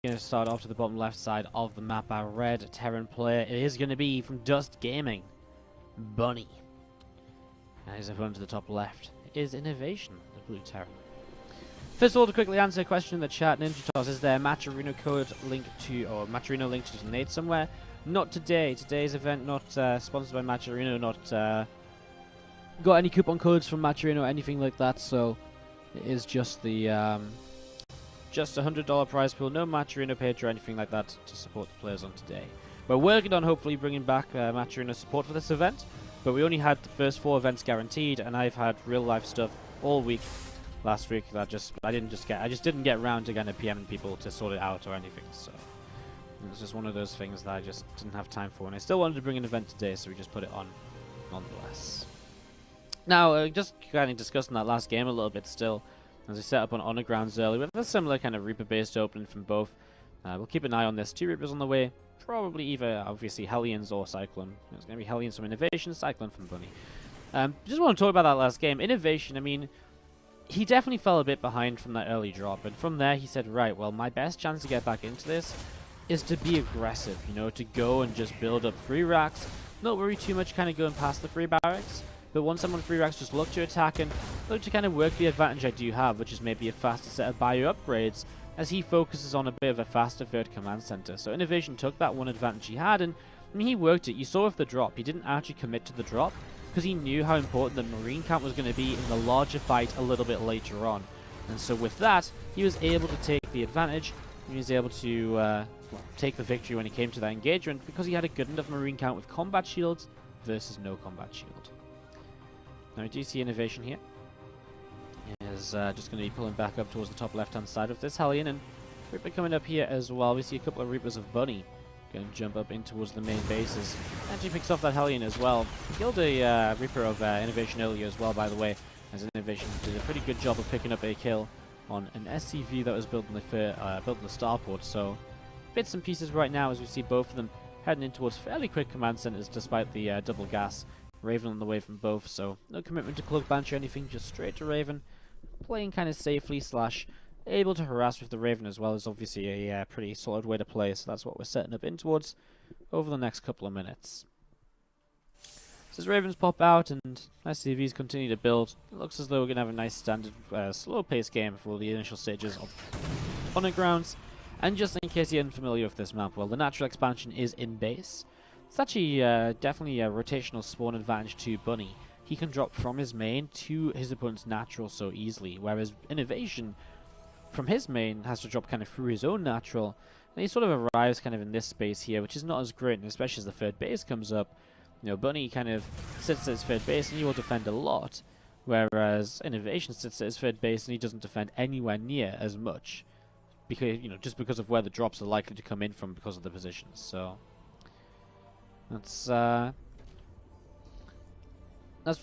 going to start off to the bottom left side of the map. Our red Terran player, it is going to be from Dust Gaming, Bunny. And his opponent to the top left is INnoVation, the blue Terran. First of all, to quickly answer a question in the chat, NinjaToss, is there a Matcherino code linked to, or Matcherino link to donate somewhere? Not today. Today's event not sponsored by Matcherino, not got any coupon codes from Matcherino or anything like that, so it is just the just a $100 prize pool, no Matcherino page or anything like that to support the players on today. We're working on hopefully bringing back Matcherino support for this event, but we only had the first 4 events guaranteed, and I've had real life stuff all week. Last week I just didn't get around to kind of PMing people to sort it out or anything, so it was just one of those things that I just didn't have time for, and I still wanted to bring an event today, so we just put it on nonetheless. Now, just kind of discussing that last game a little bit still, as we set up on Honor Grounds early, with a similar kind of Reaper-based opening from both. We'll keep an eye on this. 2 Reapers on the way, probably either, obviously, Hellions or Cyclone. It's going to be Hellions from INnoVation, Cyclone from Bunny. Just want to talk about that last game. INnoVation, I mean, he definitely fell a bit behind from that early drop, and from there he said, right, well, my best chance to get back into this is to be aggressive, you know, to go and just build up free racks, not worry too much kind of going past the free barracks, but once I'm on free racks, just look to attack and look to kind of work the advantage I do have, which is maybe a faster set of bio upgrades, as he focuses on a bit of a faster third command center. So INnoVation took that one advantage he had, and I mean, he worked it. You saw with the drop, he didn't actually commit to the drop, because he knew how important the Marine count was going to be in the larger fight a little bit later on. And so with that, he was able to take the advantage, he was able to well, take the victory when he came to that engagement, because he had a good enough Marine count with combat shields versus no combat shield. Now we do see INnoVation here. He is just going to be pulling back up towards the top left-hand side of this Hellion, and Reaper coming up here as well. We see a couple of Reapers of Bunny going to jump up in towards the main bases. Actually picks off that Hellion as well. He killed a Reaper of INnoVation earlier as well, by the way, as INnoVation did a pretty good job of picking up a kill on an SCV that was built in the starport. So bits and pieces right now as we see both of them heading in towards fairly quick command centers despite the double gas. Raven on the way from both, so no commitment to Cloak Banshee or anything, just straight to Raven. Playing kind of safely / able to harass with the Raven as well is obviously a pretty solid way to play, so that's what we're setting up in towards over the next couple of minutes. So as Ravens pop out and SCVs continue to build, it looks as though we're going to have a nice standard slow-paced game for the initial stages of Honor Grounds. And just in case you're unfamiliar with this map, well, the natural expansion is in base. It's actually definitely a rotational spawn advantage to Bunny. He can drop from his main to his opponent's natural so easily, whereas INnoVation from his main has to drop kind of through his own natural, and he sort of arrives kind of in this space here, which is not as great, and especially as the third base comes up. You know, Bunny kind of sits at his third base and he will defend a lot, whereas INnoVation sits at his third base and he doesn't defend anywhere near as much, because, you know, just because of where the drops are likely to come in from because of the positions. So that's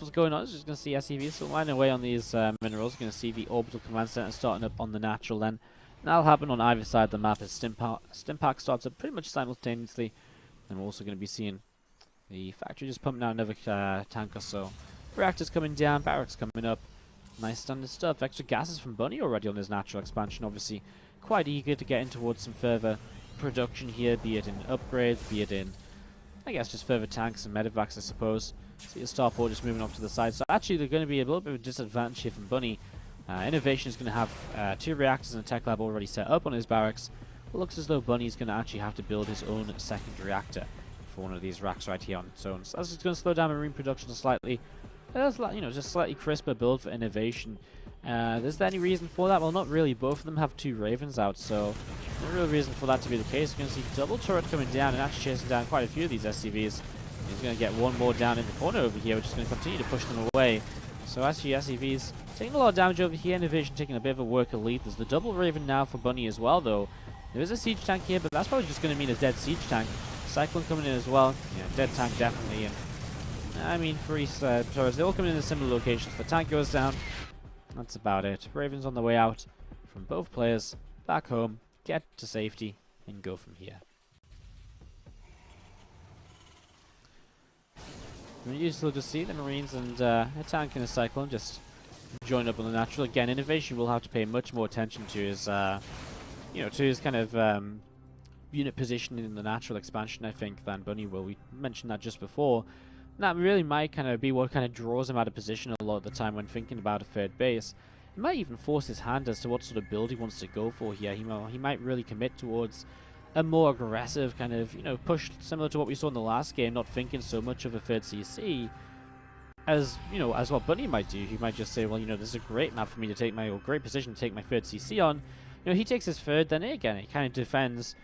what's going on. Just going to see SCVs still lining away on these minerals. Going to see the orbital command center starting up on the natural then. And that'll happen on either side of the map as Stimpak starts up pretty much simultaneously. And we're also going to be seeing the factory just pumping out another tank or so. Reactors coming down, barracks coming up. Nice standard stuff. Extra gases from Bunny already on his natural expansion. Obviously quite eager to get in towards some further production here, be it in upgrades, be it in, I guess, just further tanks and medevacs, I suppose. See the starport just moving off to the side. So actually they're going to be a little bit of a disadvantage here from Bunny. INnoVation is going to have 2 reactors and a tech lab already set up on his barracks. It looks as though Bunny's going to actually have to build his own second reactor for one of these racks right here on its own. So that's just going to slow down marine production slightly. That's, you know, just slightly crisper build for INnoVation. Is there any reason for that? Well, not really. Both of them have 2 Ravens out, so no real reason for that to be the case. You're going to see double turret coming down and actually chasing down quite a few of these SCVs. He's going to get one more down in the corner over here, which is going to continue to push them away. So actually SCVs taking a lot of damage over here. INnoVation taking a bit of a worker lead. There's the double Raven now for Bunny as well, though. There is a siege tank here, but that's probably just going to mean a dead siege tank. Cyclone coming in as well. Yeah, dead tank definitely. And I mean, for East turrets, they all come in similar locations. The tank goes down. That's about it. Ravens on the way out from both players. Back home, get to safety, and go from here. And you still just see the Marines and a tank and a Cyclone just join up on the natural. Again, INnoVation will have to pay much more attention to his to his kind of unit positioning in the natural expansion, I think, than Bunny will. We mentioned that just before. And that really might kind of be what kind of draws him out of position a lot of the time when thinking about a third base. It might even force his hand as to what sort of build he wants to go for here. He might really commit towards a more aggressive kind of, push similar to what we saw in the last game, not thinking so much of a third CC as, as what Bunny might do. He might just say, well, this is a great map for me to take or great position to take my third CC on. He takes his third, then again, he kind of defends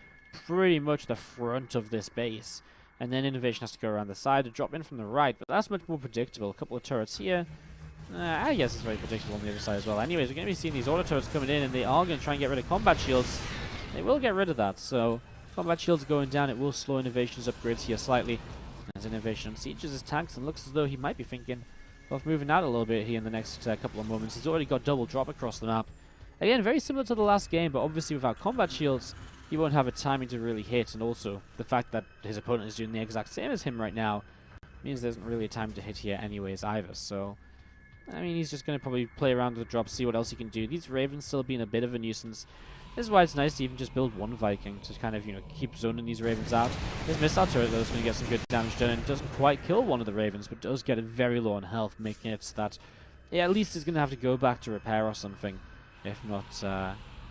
pretty much the front of this base. And then INnoVation has to go around the side to drop in from the right, but that's much more predictable. A couple of turrets here. I guess it's very predictable on the other side as well. Anyways, we're going to be seeing these auto turrets coming in, and they are going to try and get rid of combat shields. They will get rid of that, so combat shields going down. It will slow INnoVation's upgrades here slightly. As INnoVation sieges his tanks and looks as though he might be thinking of moving out a little bit here in the next couple of moments. He's already got double drop across the map. Again, very similar to the last game, but obviously without combat shields, he won't have a timing to really hit, and also the fact that his opponent is doing the exact same as him right now means there isn't really a time to hit here anyways either. So, I mean, he's just going to probably play around with the drop, see what else he can do. These Ravens still being a bit of a nuisance. This is why it's nice to even just build one Viking to kind of, keep zoning these Ravens out. His missile turret, though, is going to get some good damage done, and doesn't quite kill one of the Ravens, but does get it very low on health, making it so that at least he's going to have to go back to repair or something, if not,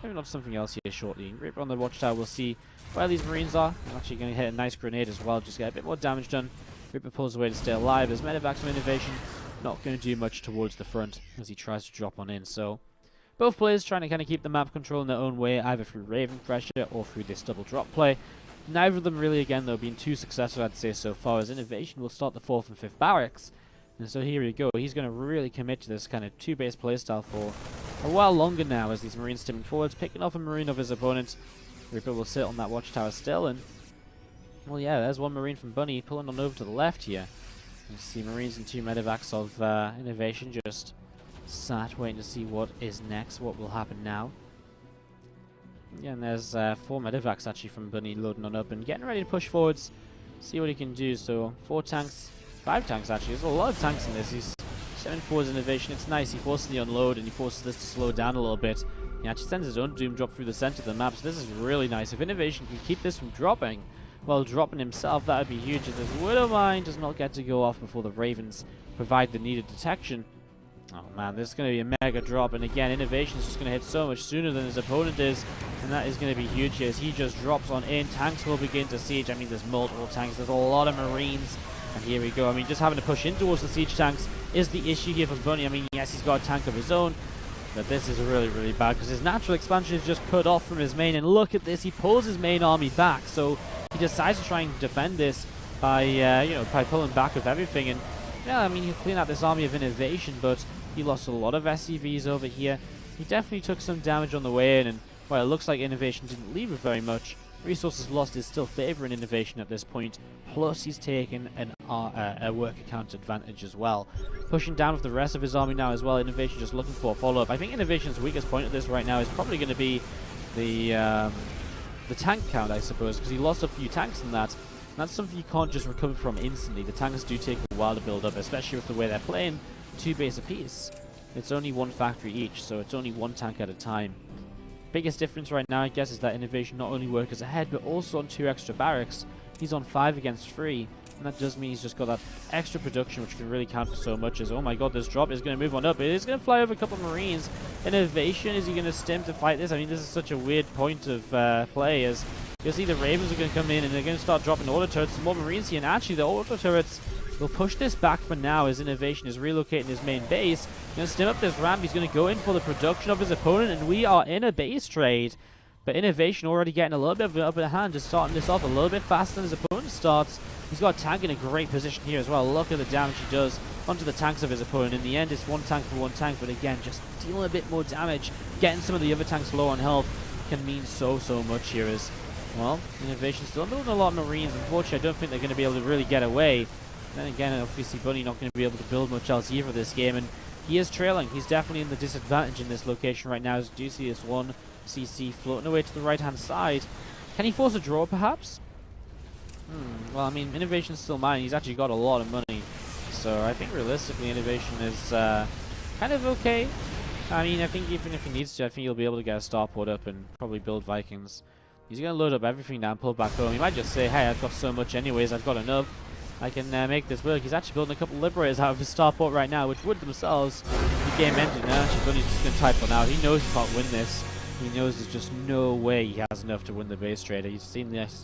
maybe not something else here shortly. Reaper on the watchtower, we'll see where these Marines are. I'm actually going to hit a nice grenade as well, just get a bit more damage done. Reaper pulls away to stay alive. There's medevacs from INnoVation, not going to do much towards the front as he tries to drop on in. So both players trying to kind of keep the map control in their own way, either through Raven pressure or through this double drop play. Neither of them really, again, though, being too successful, I'd say, so far, as INnoVation will start the 4th and 5th barracks. And so here we go. He's going to really commit to this kind of two-base playstyle for a while longer now, as these Marines stepping forwards, picking off a Marine of his opponent. Reaper will sit on that watchtower still, and well, yeah, there's one Marine from Bunny pulling on over to the left here. You see Marines and 2 medevacs of INnoVation just sat waiting to see what is next, what will happen now. Yeah, and there's 4 medevacs actually from Bunny loading on up and getting ready to push forwards, see what he can do. So 4 tanks, 5 tanks actually. There's a lot of tanks in this. He's 7 forwards INnoVation. It's nice. He forces the unload and he forces this to slow down a little bit. He actually sends his own Doom drop through the center of the map, so this is really nice. If INnoVation can keep this from dropping, while dropping himself, that would be huge. If this Widow Mine does not get to go off before the Ravens provide the needed detection. Oh man, this is going to be a mega drop, and again, INnoVation is just going to hit so much sooner than his opponent is, and that is going to be huge here as he just drops on in. Tanks will begin to siege. I mean, there's multiple tanks, there's a lot of Marines, and here we go. I mean, just having to push in towards the siege tanks is the issue here for Bunny. I mean, yes, he's got a tank of his own, but this is really, really bad because his natural expansion is just cut off from his main, and look at this, he pulls his main army back, so he decides to try and defend this by, by pulling back with everything, and yeah, I mean, he'll clean out this army of INnoVation, but he lost a lot of SCVs over here. He definitely took some damage on the way in, and while it looks like INnoVation didn't leave with very much, resources lost is still favoring INnoVation at this point, plus he's taken a work account advantage as well. Pushing down with the rest of his army now as well, INnoVation just looking for a follow-up. I think INnoVation's weakest point at this right now is probably going to be the tank count, I suppose, because he lost a few tanks in that. And that's something you can't just recover from instantly. The tanks do take a while to build up, especially with the way they're playing 2 base apiece. It's only 1 factory each, so it's only 1 tank at a time. Biggest difference right now, I guess, is that INnoVation not only works ahead, but also on 2 extra barracks. He's on 5 against 3, and that does mean he's just got that extra production, which can really count for so much. As, oh my god, this drop is going to move on up. It is going to fly over a couple of Marines. INnoVation, is he going to stem to fight this? I mean, this is such a weird point of play, as you'll see the Ravens are going to come in, and they're going to start dropping auto turrets. Some more Marines here, and actually the auto turrets will push this back for now as INnoVation is relocating his main base. He's going to stem up this ramp. He's going to go in for the production of his opponent, and we are in a base trade. But INnoVation already getting a little bit of an upper hand, just starting this off a little bit faster than his opponent starts. He's got a tank in a great position here as well. Look at the damage he does onto the tanks of his opponent. In the end, it's 1 tank for 1 tank, but again, just dealing a bit more damage. Getting some of the other tanks low on health can mean so much here. As well, INnoVation still building a lot of Marines. Unfortunately, I don't think they're going to be able to really get away. Then again, obviously Bunny not going to be able to build much else either this game, and he is trailing. He's definitely in the disadvantage in this location right now, as you do see this 1 CC floating away to the right-hand side. Can he force a draw, perhaps? Well, I mean, INnoVation's still mine. He's actually got a lot of money, so I think realistically INnoVation is kind of okay. I mean, I think even if he needs to, I think he'll be able to get a starport up and probably build Vikings. He's going to load up everything now and pull back home. He might just say, hey, I've got so much anyways, I've got enough. I can make this work. He's actually building a couple of Liberators out of his starport right now, which would themselves be game ending. Actually, Bunny's just going to type one out. He knows he can't win this. He knows there's just no way he has enough to win the base trader. He's seen this